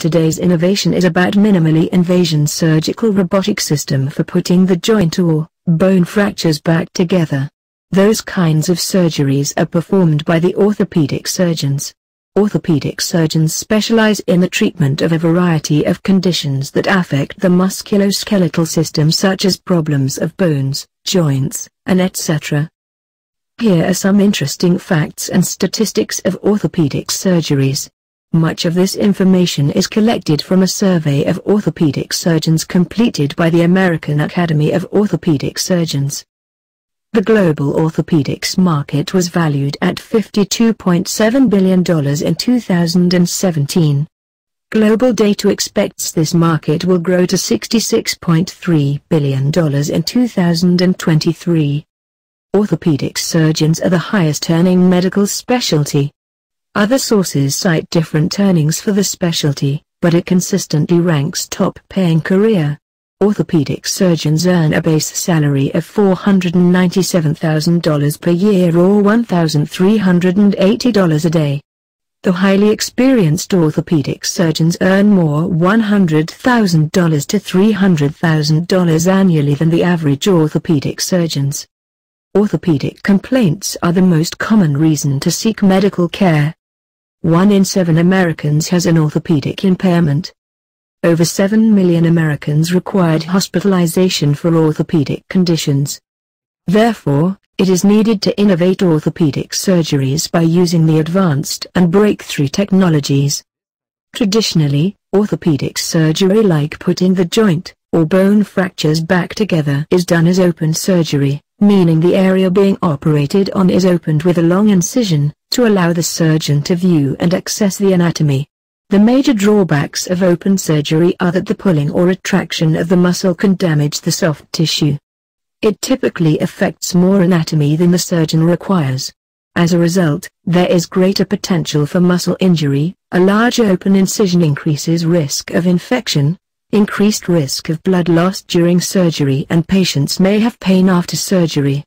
Today's innovation is about minimally invasive surgical robotic system for putting the joint or bone fractures back together. Those kinds of surgeries are performed by the orthopedic surgeons. Orthopedic surgeons specialize in the treatment of a variety of conditions that affect the musculoskeletal system, such as problems of bones, joints, and etc. Here are some interesting facts and statistics of orthopedic surgeries. Much of this information is collected from a survey of orthopedic surgeons completed by the American Academy of Orthopedic Surgeons. The global orthopedics market was valued at $52.7 billion in 2017. Global data expects this market will grow to $66.3 billion in 2023. Orthopedic surgeons are the highest earning medical specialty. Other sources cite different earnings for the specialty, but it consistently ranks top paying career. Orthopedic surgeons earn a base salary of $497,000 per year or $1,380 a day. The highly experienced orthopedic surgeons earn more $100,000 to $300,000 annually than the average orthopedic surgeons. Orthopedic complaints are the most common reason to seek medical care. 1 in 7 Americans has an orthopedic impairment. Over 7 million Americans required hospitalization for orthopedic conditions. Therefore, it is needed to innovate orthopedic surgeries by using the advanced and breakthrough technologies. Traditionally, orthopedic surgery, like putting the joint or bone fractures back together, is done as open surgery, meaning the area being operated on is opened with a long incision, to allow the surgeon to view and access the anatomy. The major drawbacks of open surgery are that the pulling or retraction of the muscle can damage the soft tissue. It typically affects more anatomy than the surgeon requires. As a result, there is greater potential for muscle injury. A large open incision increases risk of infection, increased risk of blood loss during surgery, and patients may have pain after surgery.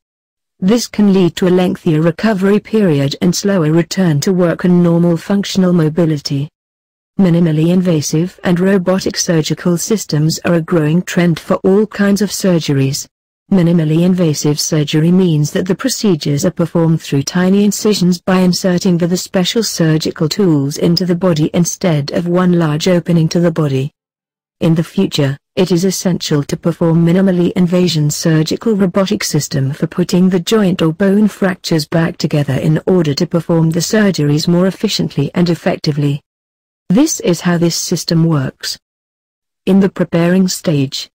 This can lead to a lengthier recovery period and slower return to work and normal functional mobility. Minimally invasive and robotic surgical systems are a growing trend for all kinds of surgeries. Minimally invasive surgery means that the procedures are performed through tiny incisions by inserting the special surgical tools into the body instead of one large opening to the body. In the future, it is essential to perform minimally invasive surgical robotic system for putting the joint or bone fractures back together in order to perform the surgeries more efficiently and effectively. This is how this system works. In the preparing stage,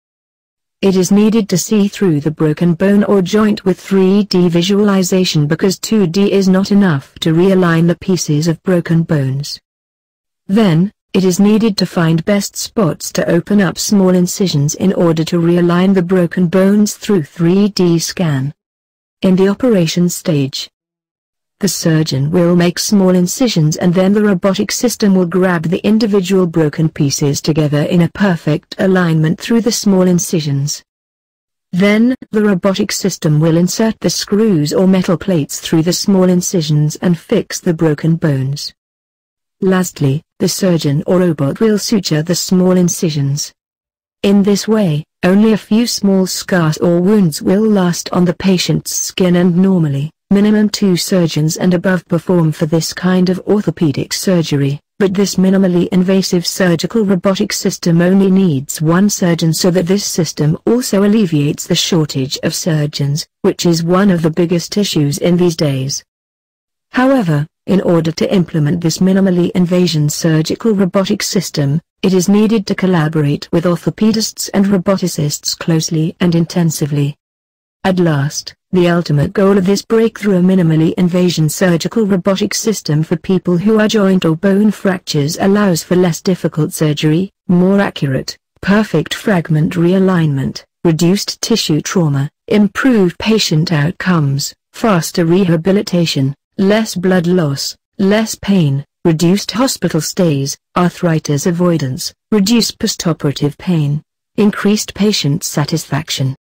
it is needed to see through the broken bone or joint with 3D visualization, because 2D is not enough to realign the pieces of broken bones. Then, it is needed to find best spots to open up small incisions in order to realign the broken bones through 3D scan. In the operation stage, the surgeon will make small incisions and then the robotic system will grab the individual broken pieces together in a perfect alignment through the small incisions. Then, the robotic system will insert the screws or metal plates through the small incisions and fix the broken bones. Lastly, the surgeon or robot will suture the small incisions. In this way, only a few small scars or wounds will last on the patient's skin, and normally, minimum 2 surgeons and above perform for this kind of orthopedic surgery, but this minimally invasive surgical robotic system only needs 1 surgeon, so that this system also alleviates the shortage of surgeons, which is one of the biggest issues in these days. However, in order to implement this minimally invasive surgical robotic system, it is needed to collaborate with orthopedists and roboticists closely and intensively. At last, the ultimate goal of this breakthrough minimally invasive surgical robotic system for people who are joint or bone fractures allows for less difficult surgery, more accurate, perfect fragment realignment, reduced tissue trauma, improved patient outcomes, faster rehabilitation, less blood loss, less pain, reduced hospital stays, arthritis avoidance, reduced postoperative pain, increased patient satisfaction.